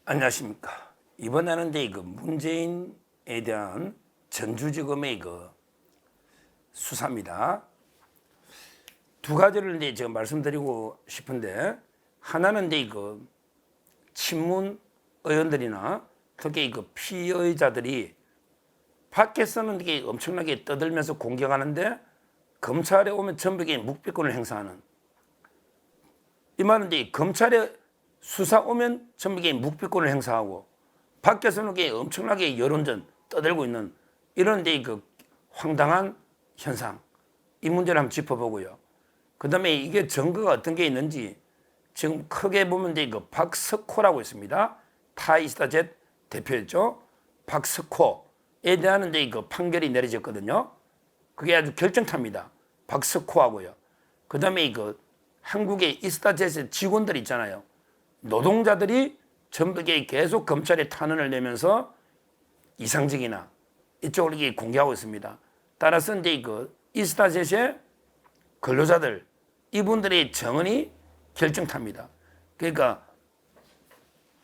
안녕하십니까. 이번에는 이제 문재인에 대한 전주지검의 수사입니다. 두 가지를 이제 제가 말씀드리고 싶은데, 하나는 이제 친문 의원들이나 특히 피의자들이 밖에서는 이게 엄청나게 떠들면서 공격하는데 검찰에 오면 전부 묵비권을 행사하는, 이 말은 이제 검찰에 수사 오면 전부 묵비권을 행사하고 밖에서는 엄청나게 여론전 떠들고 있는 이런 황당한 현상, 이 문제를 한번 짚어보고요. 그 다음에 이게 증거가 어떤 게 있는지, 지금 크게 보면 박석호라고 있습니다. 타이스타젯 대표였죠. 박석호에 대한 판결이 내려졌거든요. 그게 아주 결정타입니다. 박석호하고요. 그 다음에 한국의 이스타젯의 직원들 있잖아요. 노동자들이 전부 계속 검찰에 탄원을 내면서 이상직이나 이쪽을 공개하고 있습니다. 따라서 이제 이스타젯의 근로자들, 이분들의 정언이 결정탑니다. 그러니까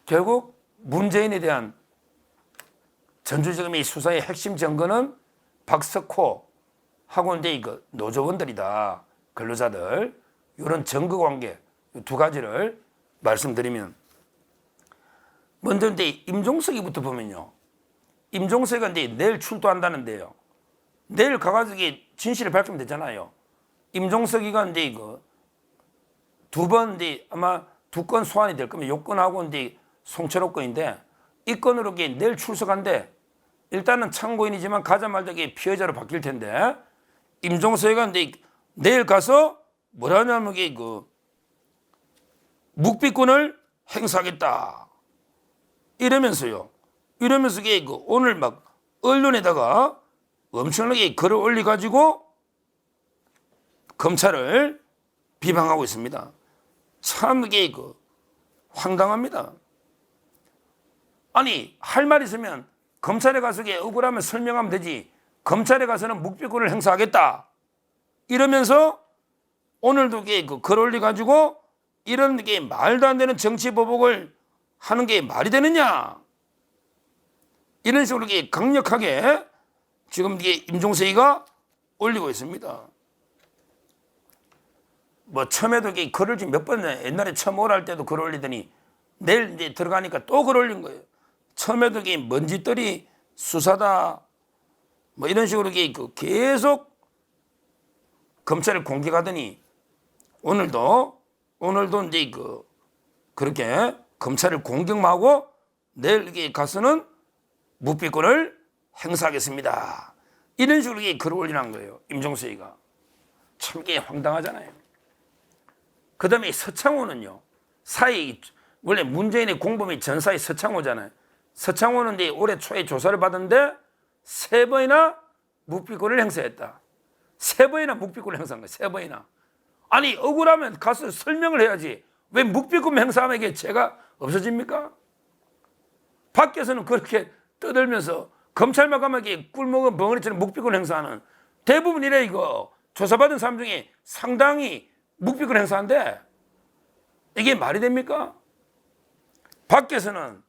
결국 문재인에 대한 전주지검의 수사의 핵심 증거는 박석호하고 이제 노조원들이다. 근로자들, 이런 증거 관계 두 가지를 말씀드리면, 먼저 이제 임종석이부터 보면요. 임종석이가 이제 내일 출두한다는데요. 내일 가가지고 진실을 밝히면 되잖아요. 임종석이가 이제 두 번 이제 아마 두 건 소환이 될 겁니다. 요건하고 이제 송철호 건인데, 이 건으로 내일 출석한데, 일단은 참고인이지만 가자마자 피해자로 바뀔 텐데, 임종석이가 이제 내일 가서 뭐라냐면 묵비권을 행사하겠다 이러면서요. 이러면서 오늘 막 언론에다가 엄청나게 글을 올려가지고 검찰을 비방하고 있습니다. 참 이게 황당합니다. 아니, 할 말 있으면 검찰에 가서 억울하면 설명하면 되지. 검찰에 가서는 묵비권을 행사하겠다 이러면서 오늘도 글 올려가지고 이런 말도 안 되는 정치 보복을 하는 게 말이 되느냐, 이런 식으로 강력하게 지금 임종석이가 올리고 있습니다. 뭐 처음에도 글을 지금 몇 번, 옛날에 처음 오랄 때도 글 올리더니 내일 이제 들어가니까 또 글 올린 거예요. 처음에도 먼지떨이 수사다 뭐 이런 식으로 계속 검찰을 공격하더니 오늘도 이제 그렇게 검찰을 공격만 하고 내일 가서는 묵비권을 행사하겠습니다. 이런 식으로 글을 올리는 거예요. 임종석이가. 참 황당하잖아요. 그 다음에 서창호는요. 원래 문재인의 공범이 전사의 서창호잖아요. 서창호는 이제 올해 초에 조사를 받았는데 3번이나 묵비권을 행사했다. 3번이나 묵비권을 행사한 거예요. 3번이나. 아니, 억울하면 가서 설명을 해야지. 왜 묵비권 행사하면 이게 죄가 없어집니까? 밖에서는 그렇게 떠들면서 검찰만 가면 꿀먹은 벙어리처럼 묵비권 행사하는, 대부분 이래 조사받은 사람 중에 상당히 묵비권 행사한데 이게 말이 됩니까? 밖에서는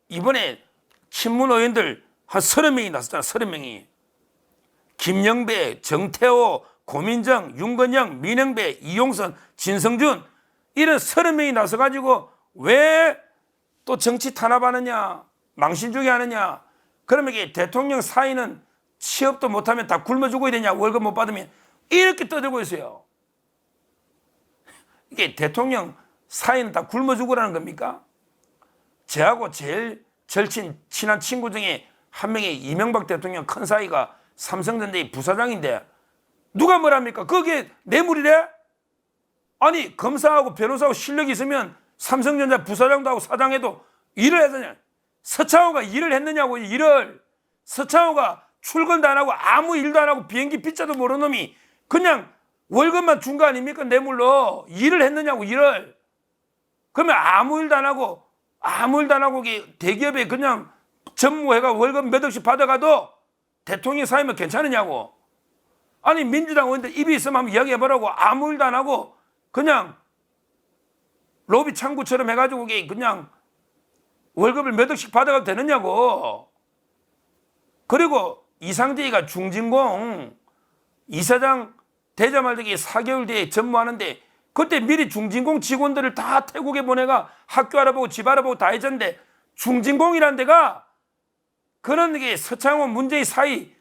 이번에 친문 의원들 한 30명이 나섰잖아. 30명이. 김영배, 정태호, 고민정, 윤건영, 민영배, 이용선, 진성준, 이런 30명이 나서가지고 왜 또 정치 탄압하느냐, 망신주기 하느냐, 그러면 대통령 사위는 취업도 못하면 다 굶어 죽어야 되냐, 월급 못 받으면, 이렇게 떠들고 있어요. 이게 대통령 사위는 다 굶어 죽으라는 겁니까? 저하고 제일 친한 친구 중에 한 명이 이명박 대통령 큰 사위가 삼성전자의 부사장인데 누가 뭐랍니까? 그게 뇌물이래? 아니, 검사하고 변호사하고 실력이 있으면 삼성전자 부사장도 하고 사장해도 일을 해야 되냐? 서창호가 일을 했느냐고. 일을. 서창호가 출근도 안 하고 아무 일도 안 하고 비행기 빗자도 모르는 놈이 그냥 월급만 준 거 아닙니까? 뇌물로. 일을 했느냐고. 일을. 그러면 아무 일도 안 하고 대기업에 그냥 전무해가 월급 몇 억씩 받아가도 대통령이 사이면 괜찮으냐고. 아니, 민주당 의원들 입이 있으면 한번 이야기해보라고. 아무 일도 안 하고 그냥 로비 창구처럼 해가지고 이게 그냥 월급을 몇 억씩 받아가도 되느냐고. 그리고 이상재가 중진공 이사장 되자마자 4개월 뒤에 전무하는데 그때 미리 중진공 직원들을 다 태국에 보내가 학교 알아보고 집 알아보고 다 해줬는데 중진공이라는 데가 그런 게 서창호 문재인 사이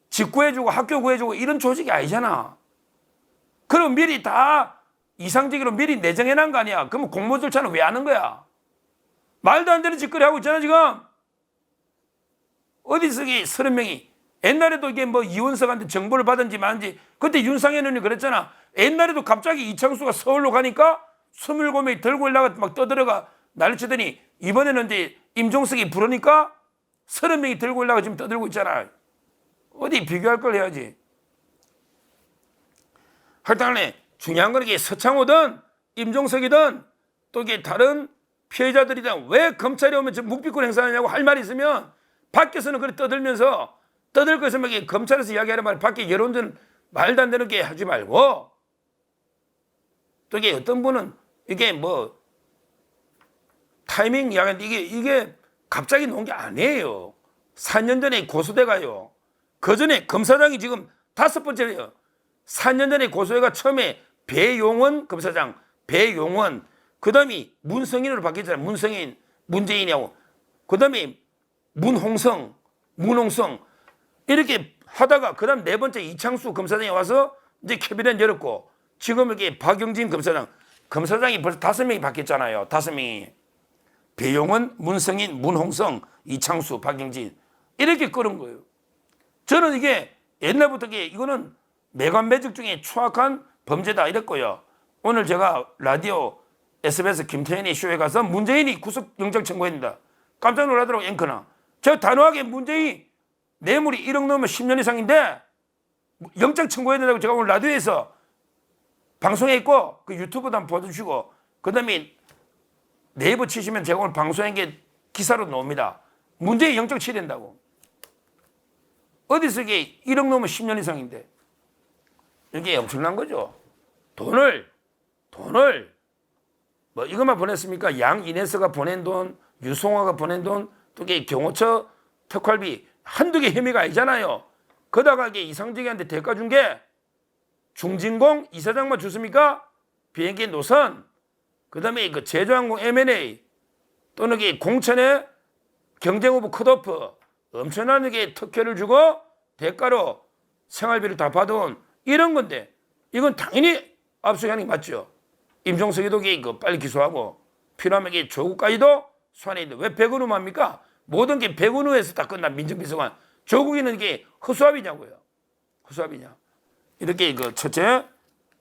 집 구해주고 학교 구해주고 이런 조직이 아니잖아. 그럼 미리 다 이상적으로 미리 내정해놓은 거 아니야. 그러면 공모 절차는 왜 하는 거야? 말도 안 되는 짓거리 하고 있잖아 지금. 어디서 이게 30명이 옛날에도 이게 뭐 이원석한테 정보를 받은지 마는지 그때 윤상현 의원이 그랬잖아. 옛날에도 갑자기 이창수가 서울로 가니까 27명이 들고 올라가 막 떠들어가 난리치더니 이번에는 이제 임종석이 부르니까 30명이 들고 올라가 지금 떠들고 있잖아. 어디 비교할 걸 해야지. 하여튼 중요한 건 이게 서창호든 임종석이든 또 이게 다른 피해자들이든 왜 검찰이 오면 지금 묵비권 행사하냐고 할 말이 있으면 밖에서는 그래 떠들면서 떠들 거 있으면 이게 검찰에서 이야기하는 말 밖에 여론전 말도 안 되는 게 하지 말고 또 이게 어떤 분은 이게 뭐 타이밍 이야기하는데 이게 갑자기 놓은 게 아니에요. 4년 전에 고소돼가요. 그 전에 검사장이 지금 5번째래요. 4년 전에 고소해가 처음에 배용원 검사장, 배용원, 그 다음에 문성인으로 바뀌었잖아요. 문성인, 문재인이하고. 그 다음에 문홍성 이렇게 하다가 그 다음 4번째 이창수 검사장이 와서 이제 캐비넷 열었고 지금 이렇게 박영진 검사장이 벌써 5명이 바뀌었잖아요. 5명이. 배용원, 문성인, 문홍성, 이창수, 박영진 이렇게 끄는 거예요. 저는 이게 옛날부터 이거는 매관매직 중에 추악한 범죄다 이랬고요. 오늘 제가 라디오 SBS 김태현의 쇼에 가서 문재인이 구속영장 청구했습니다. 깜짝 놀라더라고 앵커나. 제가 단호하게 문재인 뇌물이 1억 넘으면 10년 이상인데 영장 청구해야 된다고 제가 오늘 라디오에서 방송에 있고 그 유튜브도 한번 보여주시고 그 다음에 네이버 치시면 제가 오늘 방송한 게 기사로 나옵니다. 문재인 영장 치야 된다고. 어디서 이게 1억 넘으면 10년 이상인데 이게 엄청난 거죠. 돈을 뭐 이것만 보냈습니까? 양이네스가 보낸 돈, 유송화가 보낸 돈, 또 이게 경호처 특활비 한두 개 혐의가 아니잖아요. 그러다가 이게 이상적이한테 대가 준 게 중진공 이사장만 줬습니까? 비행기 노선, 그 다음에 그 제주항공 M&A 또는 이게 공천의 경쟁후보 컷오프 엄청난 게 특혜를 주고 대가로 생활비를 다 받아온 이런 건데 이건 당연히 압수하는 게 맞죠. 임종석이도 이거 빨리 기소하고 필요하면 이게 조국까지도 소환해 있는데 왜 백은우만 합니까? 모든 게 백은우에서 다 끝난 민정비서관. 조국이는 이게 허수아비냐고요. 허수아비냐. 이렇게 첫째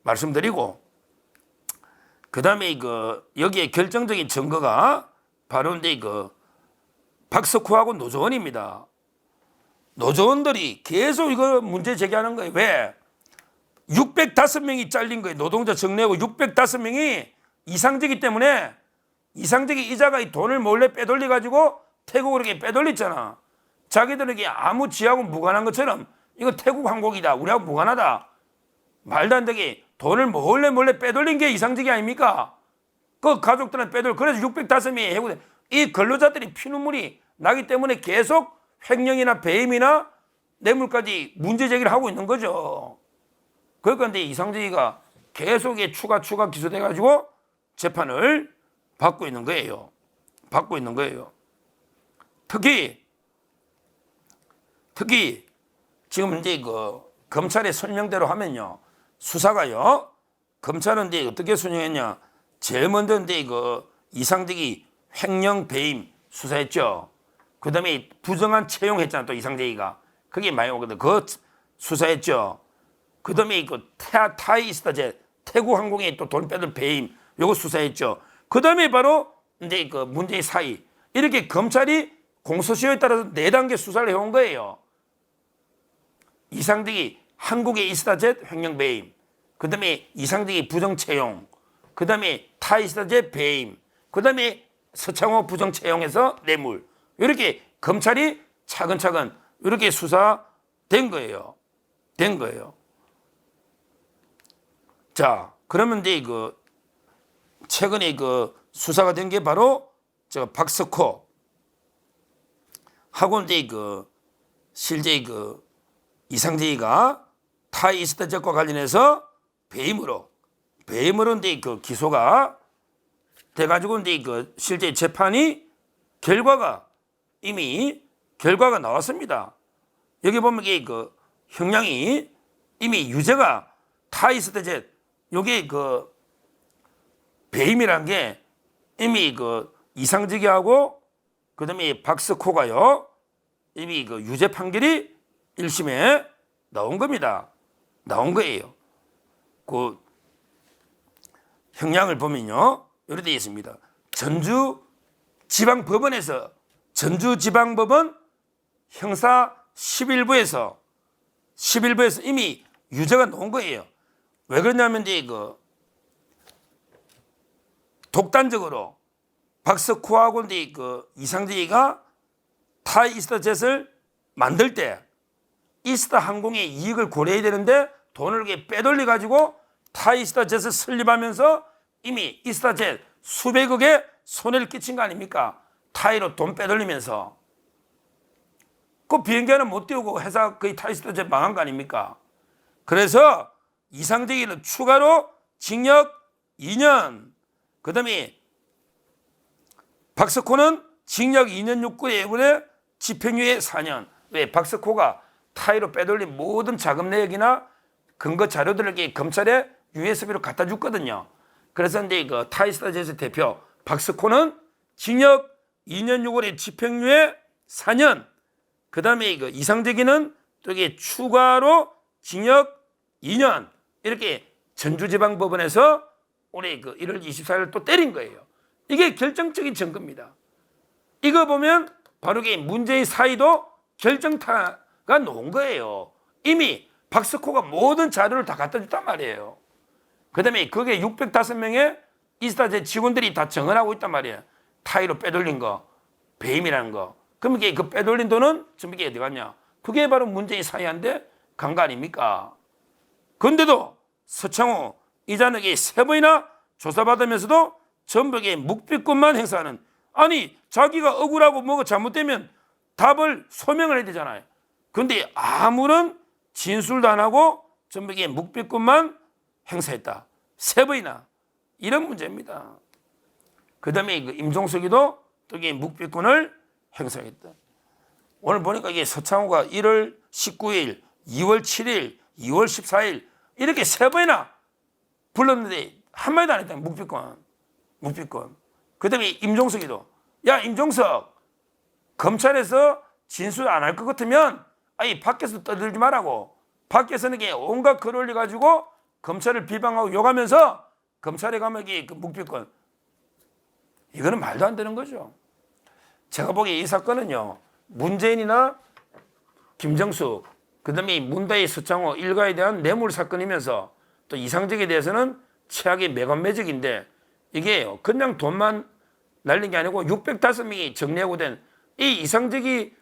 말씀드리고 그 다음에 여기에 결정적인 증거가 바로 이제 박석호하고 노조원입니다. 노조원들이 계속 이거 문제 제기하는 거예요. 왜? 605명이 잘린 거예요. 노동자 정리하고 605명이 이상적이기 때문에 이상적이 이자가 이 돈을 몰래 빼돌려 가지고 태국으로 이렇게 빼돌렸잖아. 자기들에게 아무 지하고 무관한 것처럼 이거 태국 항공이다. 우리하고 무관하다. 말도 안 되게 돈을 몰래 빼돌린 게 이상적이 아닙니까? 그 가족들은 빼돌려. 그래서 605명이 해고돼. 이 근로자들이 피눈물이 나기 때문에 계속 횡령이나 배임이나 뇌물까지 문제 제기를 하고 있는 거죠. 그러니까 근데 이상적이가 계속 추가 기소돼 가지고 재판을 받고 있는 거예요. 특히 지금 이제 검찰의 설명대로 하면요. 수사가요. 검찰은 이제 어떻게 수행했냐. 제일 먼저 이제 이상적이 횡령 배임 수사했죠. 그 다음에 부정한 채용했잖아. 또 이상적이가. 그게 많이 오거든. 그거 수사했죠. 그 다음에 타이스타제 태국 항공에 또 돈 빼돌 배임 요거 수사했죠. 그 다음에 바로 이제 문재인 사의 이렇게 검찰이 공소시효에 따라서 4단계 수사를 해온 거예요. 이상적이 한국의 이스타젯 횡령 배임, 그 다음에 이상적이 부정 채용, 그 다음에 타이스타젯 배임, 그 다음에 서창호 부정 채용해서 뇌물 이렇게 검찰이 차근차근 이렇게 수사된 거예요. 자, 그러면 이제 최근에 그 수사가 된 게 바로 저 박석호 하고 이제 그 실제 그 이상재가 타이스타jet과 관련해서 배임으로 이제 그 기소가 돼가지고 이제 그 실제 재판이 이미 결과가 나왔습니다. 여기 보면 이게 그 형량이 이미 유죄가 타이스타젯 요게 그 배임이란 게 이미 그 이상직이하고 그다음에 박석호가요 이미 그 유죄 판결이 1심에 나온 겁니다. 나온 거예요. 그 형량을 보면요 이렇게 되어 있습니다. 전주지방법원 형사 11부에서 이미 유죄가 나온 거예요. 왜 그러냐면 이제 그 독단적으로 박석호하고 이제 그 이상재가 타이스타젯을 만들 때 이스타 항공의 이익을 고려해야 되는데 돈을 이렇게 빼돌려 가지고 타이스타젯을 설립하면서 이미 이스타젯 수백억의 손해를 끼친 거 아닙니까? 타이로 돈 빼돌리면서 그 비행기 하나 못 띄우고 회사 거의 타이스타젯 망한 거 아닙니까? 그래서 이상재기는 추가로 징역 2년, 그 다음에 박석호는 징역 2년 6개월에 집행유예 4년. 왜? 박석호가 타이로 빼돌린 모든 자금 내역이나 근거 자료들을 검찰에 USB로 갖다 줬거든요. 그래서 이제 그 타이스타젯의 대표 박석호는 징역 2년 6월에 집행유예 4년. 그 다음에 그 이상재기는 또 이게 추가로 징역 2년. 이렇게 전주지방법원에서 올해 그 1월 24일 또 때린 거예요. 이게 결정적인 증거입니다. 이거 보면 바로 이게 문재인 사의도 결정타가 나온 거예요. 이미 박석호가 모든 자료를 다 갖다 줬단 말이에요. 그 다음에 그게 605명의 이스타젯 직원들이 다 증언하고 있단 말이에요. 타이로 빼돌린 거, 배임이라는 거. 그럼 이게 그 빼돌린 돈은 전부 이게 어디 갔냐? 그게 바로 문재인 사의한테 간 거 아닙니까? 그런데도 서창호 이자에게 3번이나 조사받으면서도 전부 묵비권만 행사하는, 아니 자기가 억울하고 뭐가 잘못되면 답을 소명을 해야 되잖아요. 그런데 아무런 진술도 안 하고 전부 묵비권만 행사했다. 3번이나. 이런 문제입니다. 그 다음에 임종석이도 또 묵비권을 행사했다. 오늘 보니까 이게 서창호가 1월 19일, 2월 7일, 2월 14일 이렇게 3번이나 불렀는데 한마디도 안 했다. 묵비권. 그 다음에 임종석이도, 야 임종석, 검찰에서 진술 안 할 것 같으면 아니 밖에서 떠들지 말라고. 밖에서는 온갖 글 올려가지고 검찰을 비방하고 욕하면서 검찰에 가면 그 묵비권. 이거는 말도 안 되는 거죠. 제가 보기에 이 사건은요, 문재인이나 김정숙, 그 다음에 문다희, 서창호 일가에 대한 뇌물 사건이면서 또 이상적에 대해서는 최악의 매관매직인데, 이게 그냥 돈만 날린 게 아니고 605명이 정리하고 된 이 이상적이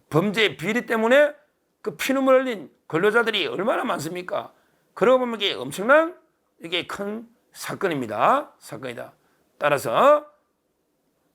범죄 비리 때문에 그 피눈물 흘린 근로자들이 얼마나 많습니까? 그러고 보면 이게 엄청난 이게 큰 사건입니다. 따라서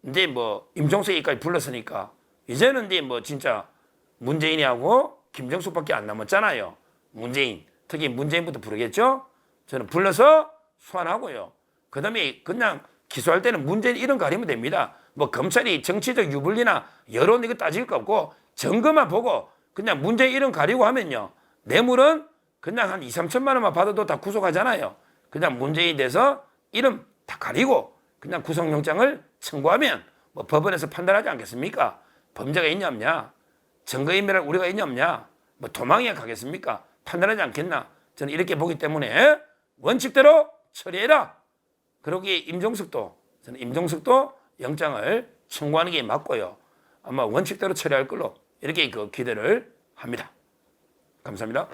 이제 뭐 임종석이까지 불렀으니까 이제는 이제 뭐 진짜 문재인이하고 김정숙밖에 안 남았잖아요. 문재인, 특히 문재인부터 부르겠죠. 저는 불러서 소환하고요. 그 다음에 그냥 기소할 때는 문재인 이름 가리면 됩니다. 뭐 검찰이 정치적 유불리나 여론 이거 따질 거 없고 증거만 보고 그냥 문재인 이름 가리고 하면요, 뇌물은 그냥 한 2, 3천만 원만 받아도 다 구속하잖아요. 그냥 문재인에 대해서 이름 다 가리고 그냥 구속영장을 청구하면 뭐 법원에서 판단하지 않겠습니까? 범죄가 있냐 없냐, 증거인멸할 우리가 있냐 없냐, 뭐 도망이야 가겠습니까? 판단하지 않겠나? 저는 이렇게 보기 때문에 원칙대로 처리해라. 그러고 저는 임종석도 영장을 청구하는 게 맞고요. 아마 원칙대로 처리할 걸로 이렇게 기대를 합니다. 감사합니다.